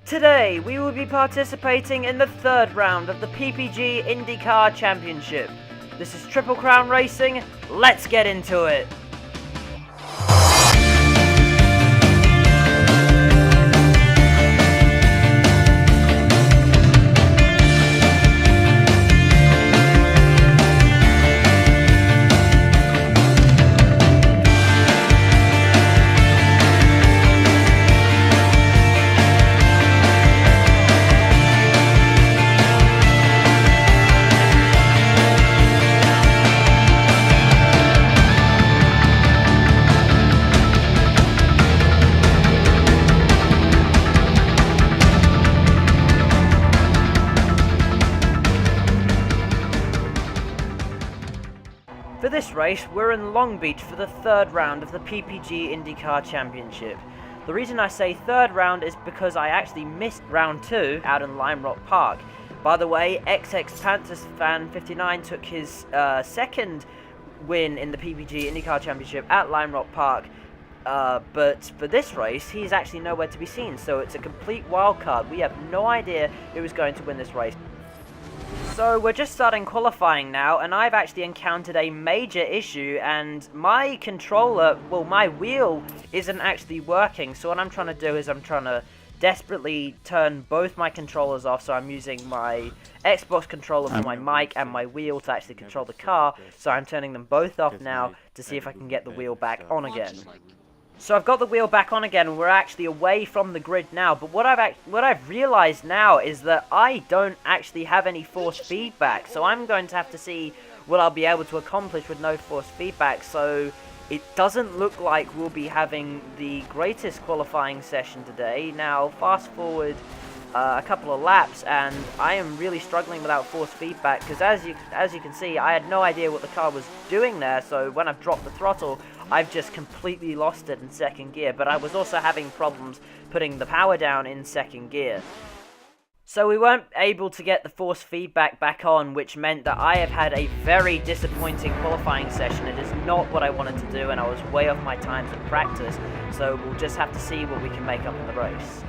Today, we will be participating in the third round of the PPG Indycar Championship. This is Triple Crown Racing. Let's get into it! For this race, we're in Long Beach for the third round of the PPG Indycar Championship. The reason I say third round is because I actually missed round 2 out in Lime Rock Park. By the way, XX Panthers fan 59 took his second win in the PPG Indycar Championship at Lime Rock Park. But for this race, he's actually nowhere to be seen, so it's a complete wild card. We have no idea who is going to win this race. So we're just starting qualifying now, and I've actually encountered a major issue, and my controller, well, my wheel isn't actually working. So what I'm trying to do is I'm trying to desperately turn both my controllers off, so I'm using my Xbox controller for my mic and my wheel to actually control the car. So I'm turning them both off now to see if I can get the wheel back on again. So I've got the wheel back on again, and we're actually away from the grid now. But what I've realized now is that I don't actually have any force feedback. So I'm going to have to see what I'll be able to accomplish with no force feedback. So it doesn't look like we'll be having the greatest qualifying session today. Now, fast forward a couple of laps, and I am really struggling without force feedback, because as you can see, I had no idea what the car was doing there. So when I've dropped the throttle, I've just completely lost it in second gear, but I was also having problems putting the power down in second gear. So we weren't able to get the force feedback back on, which meant that I have had a very disappointing qualifying session. It is not what I wanted to do, and I was way off my times in practice, so we'll just have to see what we can make up in the race.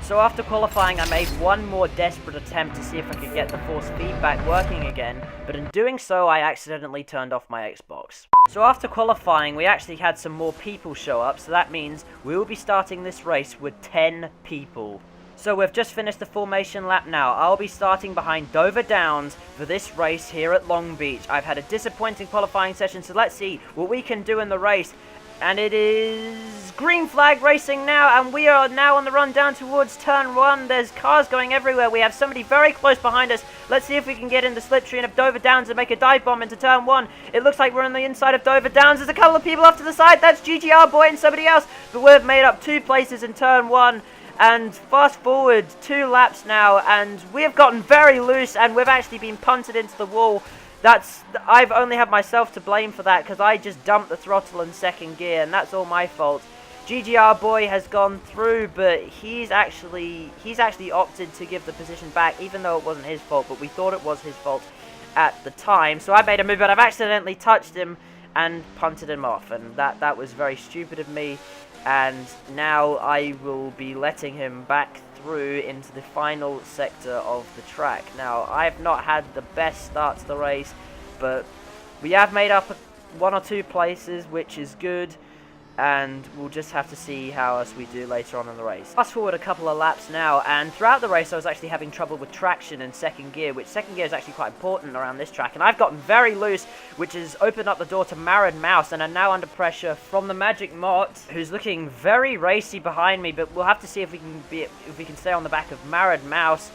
So after qualifying, I made one more desperate attempt to see if I could get the force feedback working again, but in doing so, I accidentally turned off my Xbox. So after qualifying, we actually had some more people show up, so that means we will be starting this race with 10 people. So we've just finished the formation lap now. I'll be starting behind Dover Downs for this race here at Long Beach. I've had a disappointing qualifying session, so let's see what we can do in the race. And it is green flag racing now, and we are now on the run down towards turn 1. There's cars going everywhere. We have somebody very close behind us. Let's see if we can get in the slipstream of Dover Downs and make a dive bomb into turn 1. It looks like we're on the inside of Dover Downs. There's a couple of people off to the side. That's GGR Boy and somebody else. But we've made up 2 places in turn 1. And fast forward 2 laps now, and we have gotten very loose, and we've actually been punted into the wall. I've only had myself to blame for that, because I just dumped the throttle in second gear, and that's all my fault. GGR Boy has gone through, but he's actually opted to give the position back, even though it wasn't his fault, but we thought it was his fault at the time. So I made a move, but I've accidentally touched him and punted him off, and that was very stupid of me. And now I will be letting him back through into the final sector of the track. Now, I have not had the best start to the race, but we have made up 1 or 2 places, which is good, and we'll just have to see how else we do later on in the race. Fast forward a couple of laps now, and throughout the race I was actually having trouble with traction in second gear, which second gear is actually quite important around this track, and I've gotten very loose, which has opened up the door to Marad Mouse, and I'm now under pressure from the Magic Mott, who's looking very racy behind me, but we'll have to see if we can stay on the back of Marad Mouse.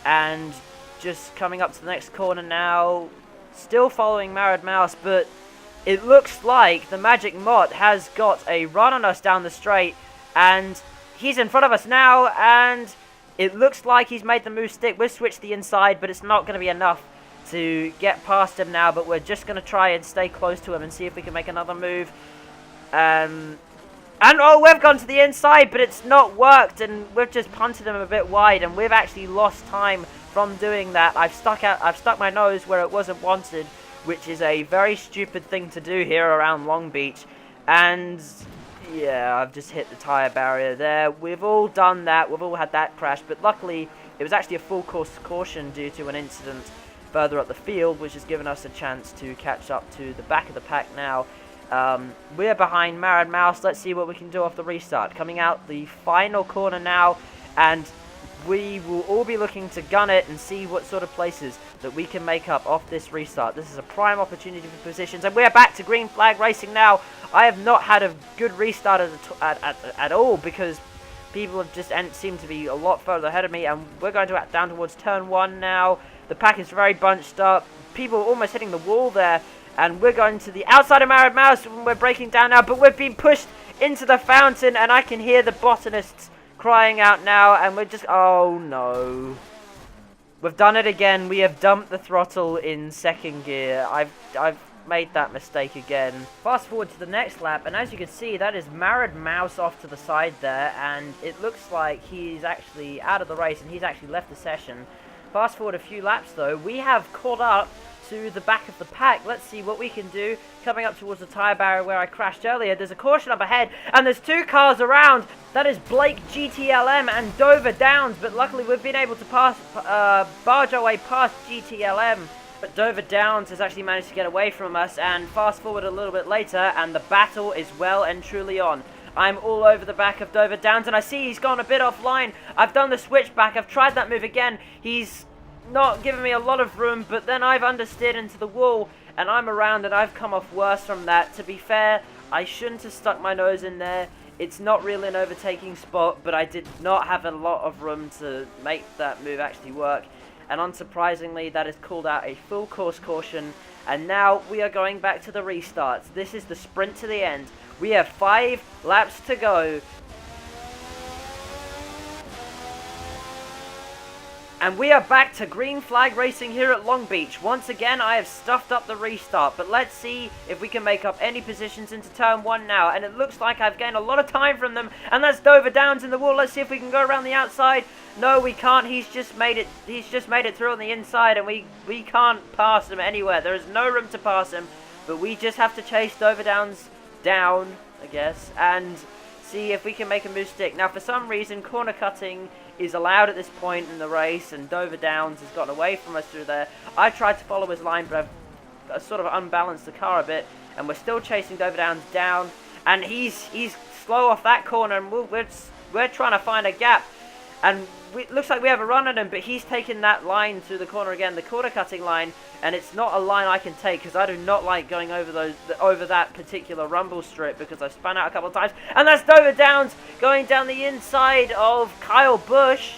And just coming up to the next corner now, still following Marad Mouse, but it looks like the Magic Mott has got a run on us down the straight, and he's in front of us now, and it looks like he's made the move stick. We've switched the inside, but it's not going to be enough to get past him now, but we're just going to try and stay close to him and see if we can make another move. And oh, we've gone to the inside, but it's not worked, and we've just punted him a bit wide, and we've actually lost time from doing that. I've stuck my nose where it wasn't wanted, which is a very stupid thing to do here around Long Beach. And Yeah, I've just hit the tyre barrier there. We've all done that. We've all had that crash. But luckily, it was actually a full course caution due to an incident further up the field, which has given us a chance to catch up to the back of the pack now. We're behind Mad Mouse. Let's see what we can do off the restart. Coming out the final corner now, and we will all be looking to gun it and see what sort of places that we can make up off this restart. This is a prime opportunity for positions, and we're back to green flag racing now. I have not had a good restart at all, because people have just seemed to be a lot further ahead of me, and we're going to down towards turn 1 now. The pack is very bunched up. People are almost hitting the wall there, and we're going to the outside of Mad Mouse, and we're breaking down now, but we're being pushed into the fountain, and I can hear the botanists crying out now, and we're just, oh no. We've done it again. We have dumped the throttle in second gear. I've made that mistake again. Fast forward to the next lap, and as you can see, that is Mad Mouse off to the side there, and it looks like he's actually out of the race, and he's actually left the session. Fast forward a few laps though, we have caught up to the back of the pack. Let's see what we can do. Coming up towards the tyre barrier where I crashed earlier, there's a caution up ahead, and there's 2 cars around. That is Blake GTLM and Dover Downs, but luckily we've been able to barge our way past GTLM. But Dover Downs has actually managed to get away from us, and fast forward a little bit later, and the battle is well and truly on. I'm all over the back of Dover Downs, and I see he's gone a bit offline. I've done the switchback. I've tried that move again. He's not given me a lot of room, but then I've understeered into the wall, and I'm around, and I've come off worse from that. To be fair, I shouldn't have stuck my nose in there. It's not really an overtaking spot, but I did not have a lot of room to make that move actually work. And unsurprisingly, that has called out a full course caution, and now we are going back to the restarts. This is the sprint to the end. We have 5 laps to go. And we are back to green flag racing here at Long Beach. Once again, I have stuffed up the restart, but let's see if we can make up any positions into turn 1 now. And it looks like I've gained a lot of time from them, and that's Dover Downs in the wall. Let's see if we can go around the outside. No, we can't. He's just made it through on the inside, and we can't pass him anywhere. There is no room to pass him, but we just have to chase Dover Downs down, I guess, and see if we can make a move stick. Now, for some reason, corner cutting is allowed at this point in the race, and Dover Downs has gotten away from us through there. I tried to follow his line, but I've sort of unbalanced the car a bit, and we're still chasing Dover Downs down, and he's slow off that corner, and we're trying to find a gap, and it looks like we have a run at him, but he's taken that line through the corner again, the corner cutting line, and it's not a line I can take, because I do not like going over that particular rumble strip, because I've spun out a couple of times, and that's Dover Downs going down the inside of Kyle Busch.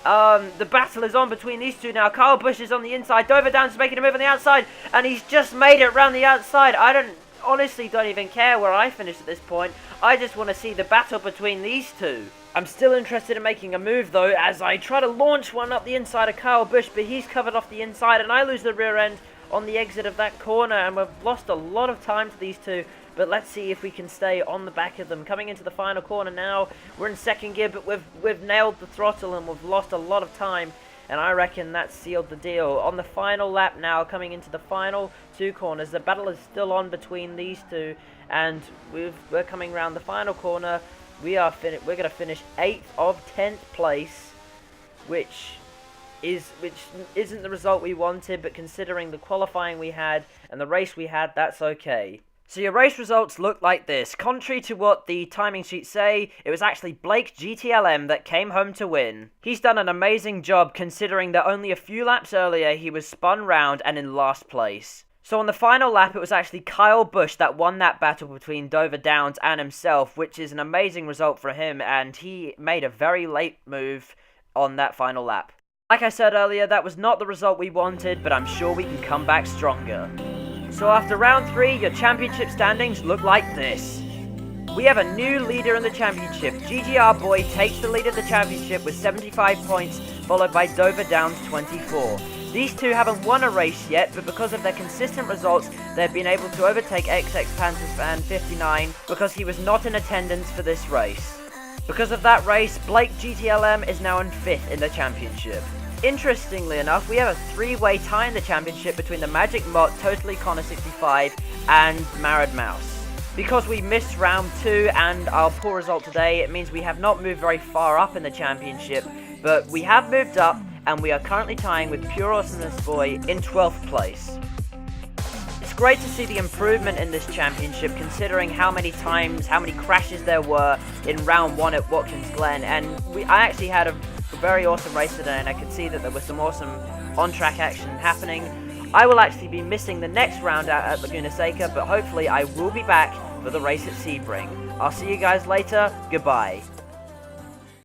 The battle is on between these two now. Kyle Busch is on the inside, Dover Downs is making a move on the outside, and he's just made it around the outside. I honestly don't even care where I finish at this point. I just want to see the battle between these two. I'm still interested in making a move though, as I try to launch one up the inside of Kyle Busch, but he's covered off the inside, and I lose the rear end on the exit of that corner, and we've lost a lot of time to these two, but let's see if we can stay on the back of them. Coming into the final corner now, we're in second gear, but we've nailed the throttle, and we've lost a lot of time, and I reckon that sealed the deal. On the final lap now, coming into the final 2 corners, the battle is still on between these two, and we're coming around the final corner. We're going to finish 8th of 10th place, which isn't the result we wanted, but considering the qualifying we had and the race we had, that's okay. So your race results look like this. Contrary to what the timing sheets say, it was actually Blake GTLM that came home to win. He's done an amazing job considering that only a few laps earlier he was spun round and in last place. So on the final lap, it was actually Kyle Busch that won that battle between Dover Downs and himself, which is an amazing result for him, and he made a very late move on that final lap. Like I said earlier, that was not the result we wanted, but I'm sure we can come back stronger. So after round 3, your championship standings look like this. We have a new leader in the championship. GGR Boy takes the lead of the championship with 75 points, followed by Dover Downs 24. These two haven't won a race yet, but because of their consistent results, they've been able to overtake XX Panthers Fan 59 because he was not in attendance for this race. Because of that race, Blake GTLM is now in 5th in the championship. Interestingly enough, we have a 3-way tie in the championship between the Magic Mott, Totally Connor 65, and Mad Mouse. Because we missed round 2 and our poor result today, it means we have not moved very far up in the championship, but we have moved up and we are currently tying with Pure Awesomeness Boy in 12th place. It's great to see the improvement in this championship considering how many crashes there were in round 1 at Watkins Glen, and I actually had a very awesome race today and I could see that there was some awesome on-track action happening. I will actually be missing the next round out at Laguna Seca, but hopefully I will be back for the race at Sebring. I'll see you guys later. Goodbye.